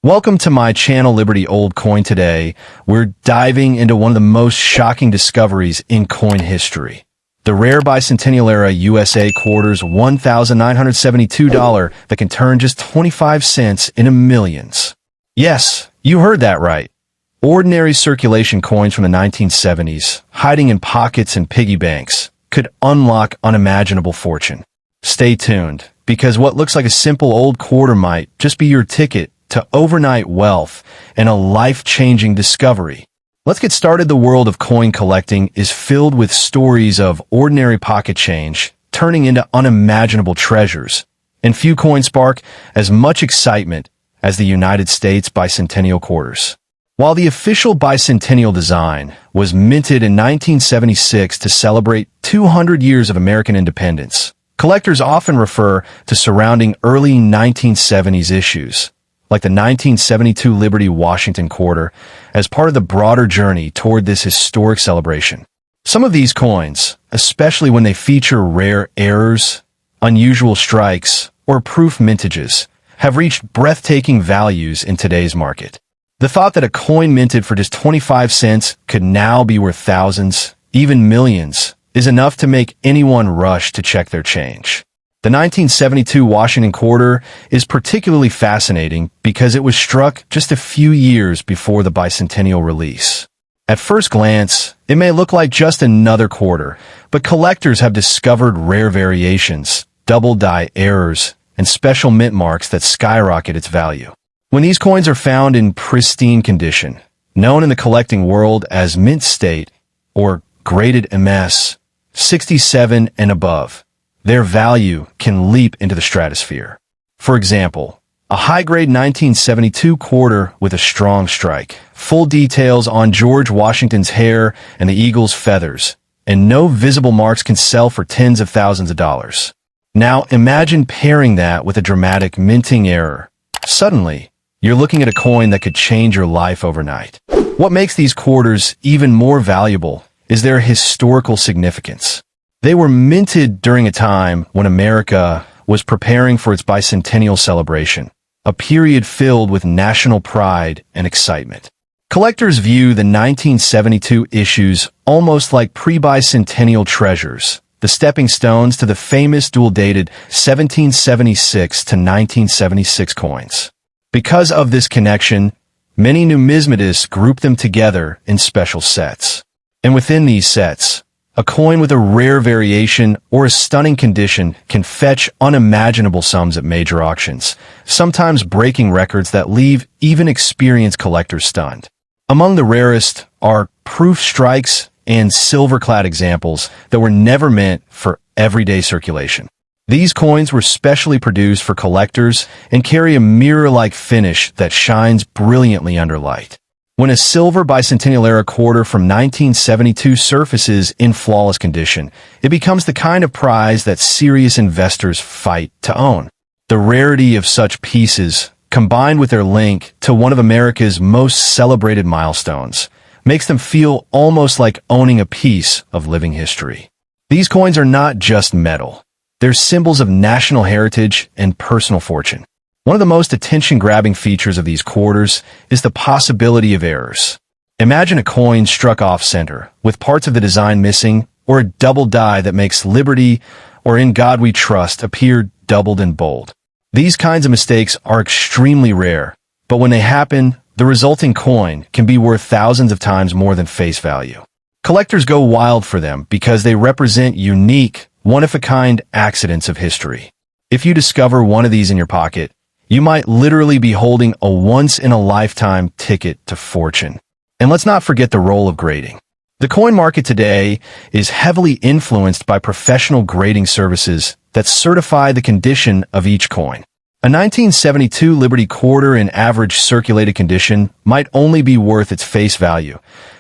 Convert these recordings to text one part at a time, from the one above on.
Welcome to my channel, Liberty Old Coin. Today, we're diving into one of the most shocking discoveries in coin history. The rare bicentennial era USA quarters $1,972 that can turn just 25 cents into millions. Yes, you heard that right. Ordinary circulation coins from the 1970s, hiding in pockets and piggy banks, could unlock unimaginable fortune. Stay tuned, because what looks like a simple old quarter might just be your ticket to overnight wealth and a life-changing discovery. Let's get started. The world of coin collecting is filled with stories of ordinary pocket change turning into unimaginable treasures, and few coins spark as much excitement as the United States bicentennial quarters. While the official bicentennial design was minted in 1976 to celebrate 200 years of American independence, collectors often refer to surrounding early 1970s issues, like the 1972 Liberty Washington quarter, as part of the broader journey toward this historic celebration. Some of these coins, especially when they feature rare errors, unusual strikes, or proof mintages, have reached breathtaking values in today's market. The thought that a coin minted for just 25 cents could now be worth thousands, even millions, is enough to make anyone rush to check their change. The 1972 Washington quarter is particularly fascinating because it was struck just a few years before the bicentennial release. At first glance, it may look like just another quarter, but collectors have discovered rare variations, double die errors, and special mint marks that skyrocket its value. When these coins are found in pristine condition, known in the collecting world as mint state or graded MS, 67 and above, their value can leap into the stratosphere. For example, a high-grade 1972 quarter with a strong strike, full details on George Washington's hair and the eagle's feathers, and no visible marks can sell for tens of thousands of dollars. Now imagine pairing that with a dramatic minting error. Suddenly, you're looking at a coin that could change your life overnight. What makes these quarters even more valuable is their historical significance. They were minted during a time when America was preparing for its bicentennial celebration, a period filled with national pride and excitement. Collectors view the 1972 issues almost like pre-bicentennial treasures, the stepping stones to the famous dual-dated 1776 to 1976 coins. Because of this connection, many numismatists group them together in special sets. And within these sets, a coin with a rare variation or a stunning condition can fetch unimaginable sums at major auctions, sometimes breaking records that leave even experienced collectors stunned. Among the rarest are proof strikes and silver-clad examples that were never meant for everyday circulation. These coins were specially produced for collectors and carry a mirror-like finish that shines brilliantly under light. When a silver bicentennial-era quarter from 1972 surfaces in flawless condition, it becomes the kind of prize that serious investors fight to own. The rarity of such pieces, combined with their link to one of America's most celebrated milestones, makes them feel almost like owning a piece of living history. These coins are not just metal. They're symbols of national heritage and personal fortune. One of the most attention-grabbing features of these quarters is the possibility of errors. Imagine a coin struck off-center, with parts of the design missing, or a double die that makes Liberty or In God We Trust appear doubled in bold. These kinds of mistakes are extremely rare, but when they happen, the resulting coin can be worth thousands of times more than face value. Collectors go wild for them because they represent unique, one-of-a-kind accidents of history. If you discover one of these in your pocket, you might literally be holding a once-in-a-lifetime ticket to fortune. And let's not forget the role of grading. The coin market today is heavily influenced by professional grading services that certify the condition of each coin. A 1972 Liberty quarter in average circulated condition might only be worth its face value,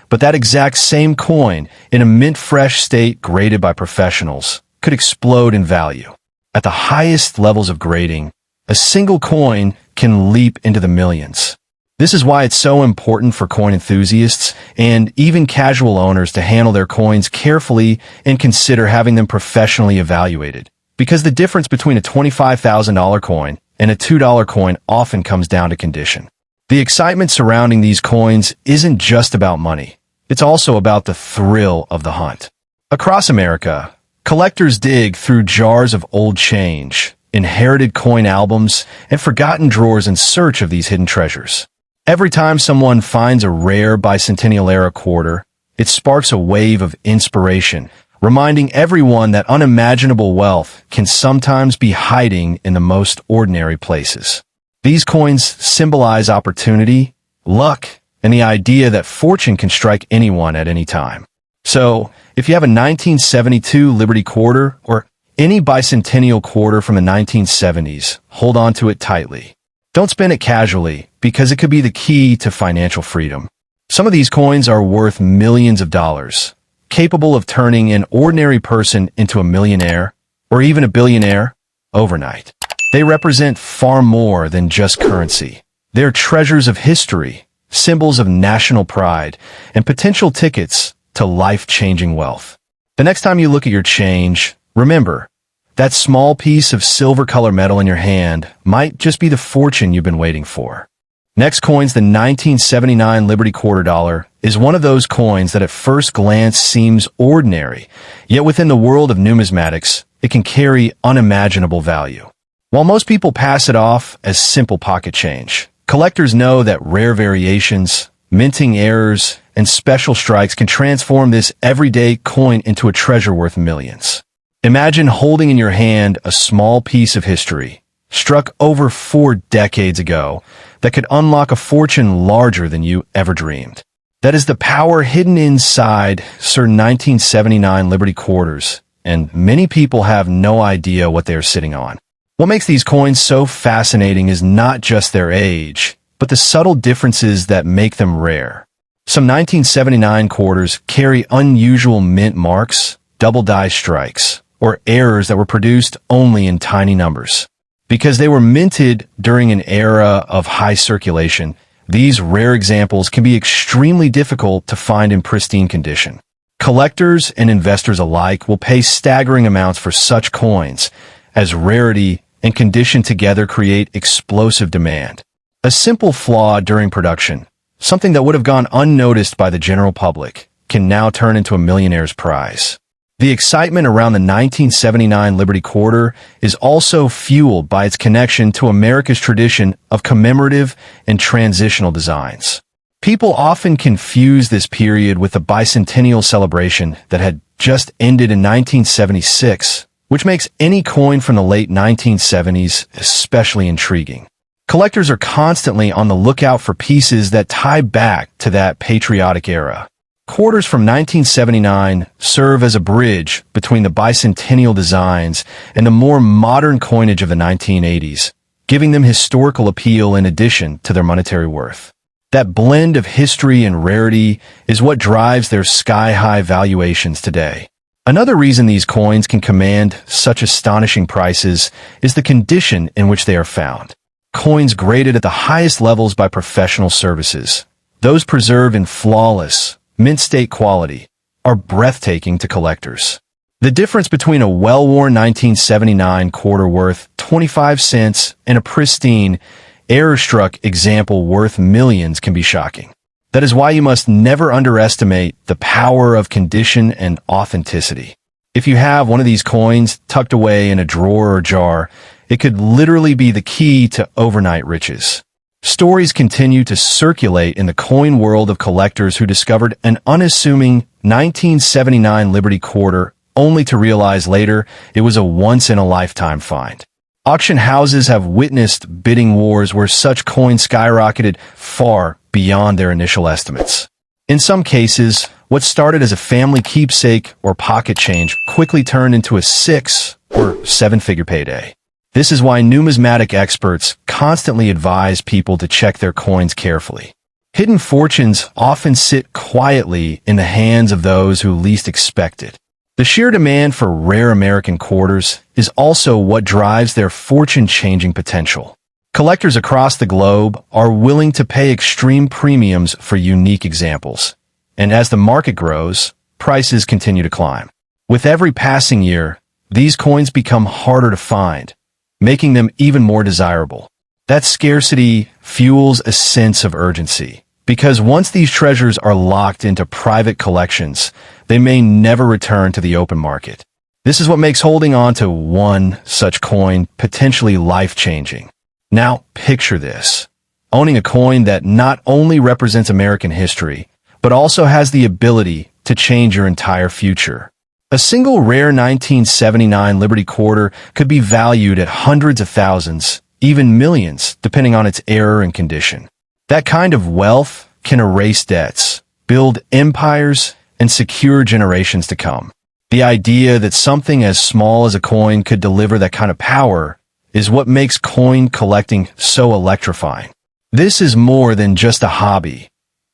but that exact same coin in a mint-fresh state graded by professionals could explode in value. At the highest levels of grading, a single coin can leap into the millions. This is why it's so important for coin enthusiasts and even casual owners to handle their coins carefully and consider having them professionally evaluated, because the difference between a $25,000 coin and a $2 coin often comes down to condition. The excitement surrounding these coins isn't just about money. It's also about the thrill of the hunt. Across America, collectors dig through jars of old change, inherited coin albums, and forgotten drawers in search of these hidden treasures. Every time someone finds a rare bicentennial-era quarter, it sparks a wave of inspiration, reminding everyone that unimaginable wealth can sometimes be hiding in the most ordinary places. These coins symbolize opportunity, luck, and the idea that fortune can strike anyone at any time. So, if you have a 1972 Liberty quarter or any bicentennial quarter from the 1970s, hold on to it tightly. Don't spend it casually, because it could be the key to financial freedom. Some of these coins are worth millions of dollars, capable of turning an ordinary person into a millionaire or even a billionaire overnight. They represent far more than just currency. They're treasures of history, symbols of national pride, and potential tickets to life-changing wealth. The next time you look at your change, remember, that small piece of silver-color metal in your hand might just be the fortune you've been waiting for. Next coin's the 1979 Liberty Quarter Dollar is one of those coins that at first glance seems ordinary, yet within the world of numismatics, it can carry unimaginable value. While most people pass it off as simple pocket change, collectors know that rare variations, minting errors, and special strikes can transform this everyday coin into a treasure worth millions. Imagine holding in your hand a small piece of history, struck over 4 decades ago, that could unlock a fortune larger than you ever dreamed. That is the power hidden inside certain 1979 Liberty quarters, and many people have no idea what they are sitting on. What makes these coins so fascinating is not just their age, but the subtle differences that make them rare. Some 1979 quarters carry unusual mint marks, double die strikes, or errors that were produced only in tiny numbers. Because they were minted during an era of high circulation, these rare examples can be extremely difficult to find in pristine condition. Collectors and investors alike will pay staggering amounts for such coins, as rarity and condition together create explosive demand. A simple flaw during production, something that would have gone unnoticed by the general public, can now turn into a millionaire's prize. The excitement around the 1979 Liberty Quarter is also fueled by its connection to America's tradition of commemorative and transitional designs. People often confuse this period with the bicentennial celebration that had just ended in 1976, which makes any coin from the late 1970s especially intriguing. Collectors are constantly on the lookout for pieces that tie back to that patriotic era. Quarters from 1979 serve as a bridge between the bicentennial designs and the more modern coinage of the 1980s, giving them historical appeal in addition to their monetary worth. That blend of history and rarity is what drives their sky-high valuations today. Another reason these coins can command such astonishing prices is the condition in which they are found. Coins graded at the highest levels by professional services, those preserved in flawless, mint-state quality, are breathtaking to collectors. The difference between a well-worn 1979 quarter worth 25 cents and a pristine, error-struck example worth millions can be shocking. That is why you must never underestimate the power of condition and authenticity. If you have one of these coins tucked away in a drawer or jar, it could literally be the key to overnight riches. Stories continue to circulate in the coin world of collectors who discovered an unassuming 1979 Liberty quarter only to realize later it was a once-in-a-lifetime find. Auction houses have witnessed bidding wars where such coins skyrocketed far beyond their initial estimates. In some cases, what started as a family keepsake or pocket change quickly turned into a 6- or 7-figure payday. This is why numismatic experts constantly advise people to check their coins carefully. Hidden fortunes often sit quietly in the hands of those who least expect it. The sheer demand for rare American quarters is also what drives their fortune-changing potential. Collectors across the globe are willing to pay extreme premiums for unique examples. And as the market grows, prices continue to climb. With every passing year, these coins become harder to find, making them even more desirable. That scarcity fuels a sense of urgency, because once these treasures are locked into private collections, they may never return to the open market. This is what makes holding on to one such coin potentially life-changing. Now, picture this. Owning a coin that not only represents American history, but also has the ability to change your entire future. A single rare 1979 Liberty quarter could be valued at hundreds of thousands, even millions, depending on its era and condition. That kind of wealth can erase debts, build empires, and secure generations to come. The idea that something as small as a coin could deliver that kind of power is what makes coin collecting so electrifying. This is more than just a hobby.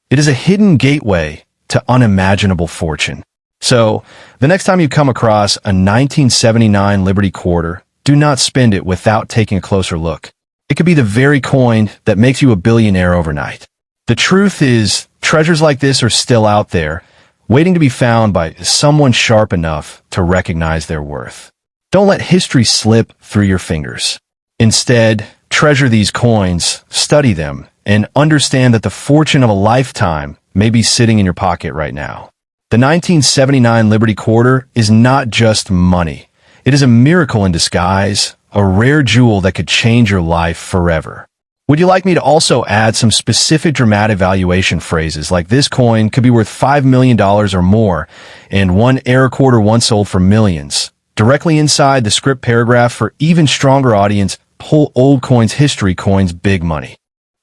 It is a hidden gateway to unimaginable fortune. So, the next time you come across a 1979 Liberty quarter, do not spend it without taking a closer look. It could be the very coin that makes you a billionaire overnight. The truth is, treasures like this are still out there, waiting to be found by someone sharp enough to recognize their worth. Don't let history slip through your fingers. Instead, treasure these coins, study them, and understand that the fortune of a lifetime may be sitting in your pocket right now. The 1979 Liberty quarter is not just money. It is a miracle in disguise, a rare jewel that could change your life forever. Would you like me to also add some specific dramatic valuation phrases like this coin could be worth $5 million or more, and one era quarter once sold for millions? Directly inside the script paragraph for even stronger audience, pull old coins history coins big money.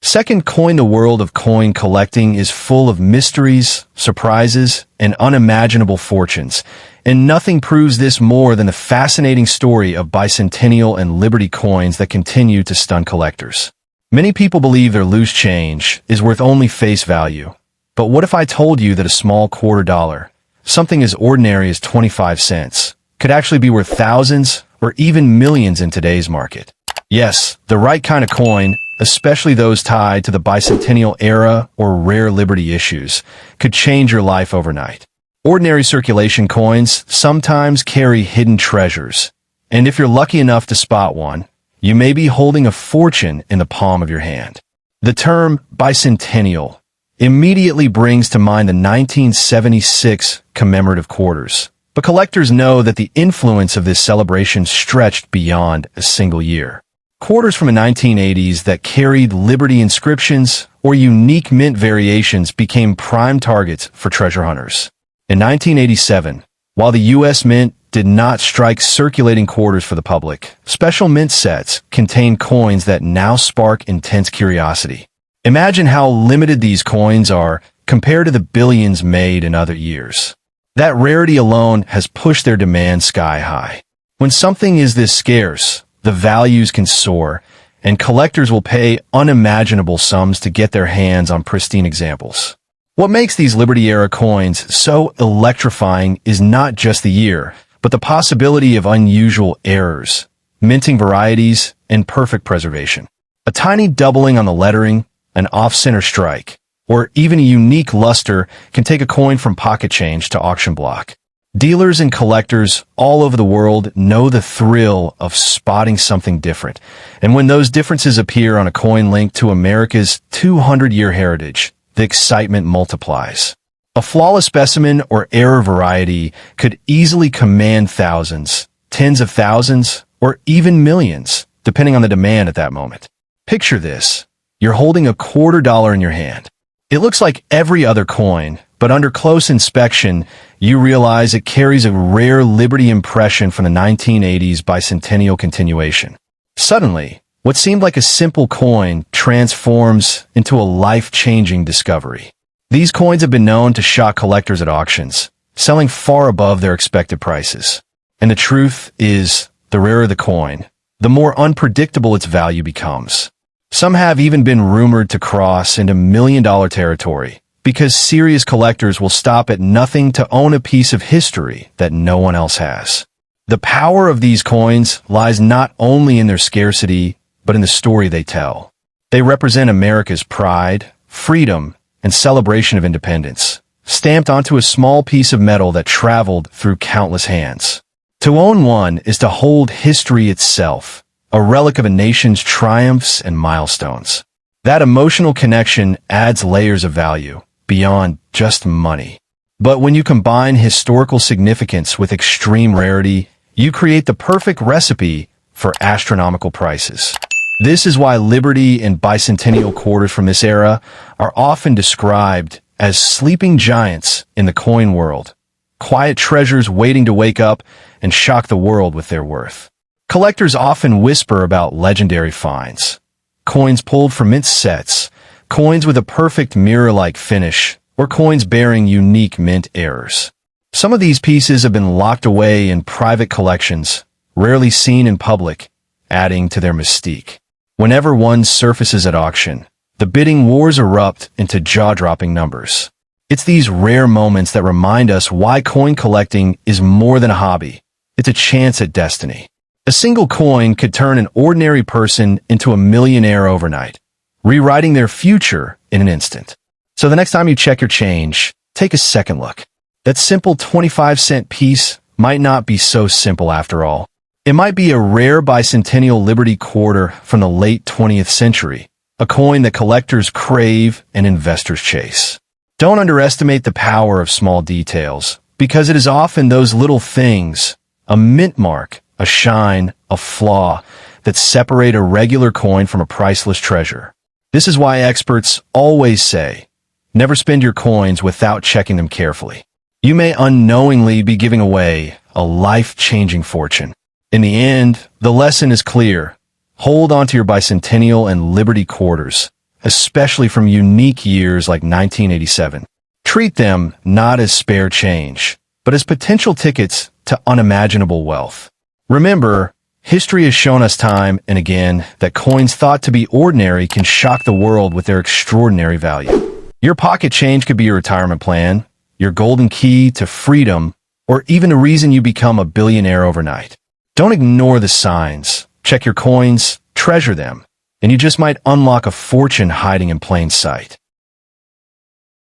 Second, the world of coin collecting is full of mysteries, surprises, and unimaginable fortunes, and nothing proves this more than the fascinating story of bicentennial and Liberty coins that continue to stun collectors. Many people believe their loose change is worth only face value. But what if I told you that a small quarter dollar, something as ordinary as 25 cents, could actually be worth thousands or even millions in today's market? Yes, the right kind of coin, especially those tied to the bicentennial era or rare Liberty issues, could change your life overnight. Ordinary circulation coins sometimes carry hidden treasures, and if you're lucky enough to spot one, you may be holding a fortune in the palm of your hand. The term bicentennial immediately brings to mind the 1976 commemorative quarters, but collectors know that the influence of this celebration stretched beyond a single year. Quarters from the 1980s that carried Liberty inscriptions or unique mint variations became prime targets for treasure hunters. In 1987, while the U.S. Mint did not strike circulating quarters for the public, special mint sets contain coins that now spark intense curiosity. Imagine how limited these coins are compared to the billions made in other years. That rarity alone has pushed their demand sky high. When something is this scarce, the values can soar, and collectors will pay unimaginable sums to get their hands on pristine examples. What makes these Liberty-era coins so electrifying is not just the year, but the possibility of unusual errors, minting varieties, and perfect preservation. A tiny doubling on the lettering, an off-center strike, or even a unique luster can take a coin from pocket change to auction block. Dealers and collectors all over the world know the thrill of spotting something different, and when those differences appear on a coin linked to America's 200-year heritage, the excitement multiplies. A flawless specimen or error variety could easily command thousands, tens of thousands, or even millions, depending on the demand at that moment. Picture this. You're holding a quarter dollar in your hand. It looks like every other coin, but under close inspection, you realize it carries a rare Liberty impression from the 1980s bicentennial continuation. Suddenly, what seemed like a simple coin transforms into a life-changing discovery. These coins have been known to shock collectors at auctions, selling far above their expected prices. And the truth is, the rarer the coin, the more unpredictable its value becomes. Some have even been rumored to cross into million-dollar territory, because serious collectors will stop at nothing to own a piece of history that no one else has. The power of these coins lies not only in their scarcity, but in the story they tell. They represent America's pride, freedom, and celebration of independence, stamped onto a small piece of metal that traveled through countless hands. To own one is to hold history itself, a relic of a nation's triumphs and milestones. That emotional connection adds layers of value beyond just money. But when you combine historical significance with extreme rarity, you create the perfect recipe for astronomical prices. This is why Liberty and bicentennial quarters from this era are often described as sleeping giants in the coin world, quiet treasures waiting to wake up and shock the world with their worth. Collectors often whisper about legendary finds, coins pulled from mint sets, coins with a perfect mirror-like finish, or coins bearing unique mint errors. Some of these pieces have been locked away in private collections, rarely seen in public, adding to their mystique. Whenever one surfaces at auction, the bidding wars erupt into jaw-dropping numbers. It's these rare moments that remind us why coin collecting is more than a hobby. It's a chance at destiny. A single coin could turn an ordinary person into a millionaire overnight, rewriting their future in an instant. So the next time you check your change, take a second look. That simple 25-cent piece might not be so simple after all. It might be a rare bicentennial Liberty quarter from the late 20th century, a coin that collectors crave and investors chase. Don't underestimate the power of small details, because it is often those little things, a mint mark, a shine, a flaw, that separate a regular coin from a priceless treasure. This is why experts always say, never spend your coins without checking them carefully. You may unknowingly be giving away a life-changing fortune. In the end, the lesson is clear. Hold on to your bicentennial and Liberty quarters, especially from unique years like 1987. Treat them not as spare change, but as potential tickets to unimaginable wealth. Remember, history has shown us time and again that coins thought to be ordinary can shock the world with their extraordinary value. Your pocket change could be your retirement plan, your golden key to freedom, or even a reason you become a billionaire overnight. Don't ignore the signs. Check your coins, treasure them, and you just might unlock a fortune hiding in plain sight.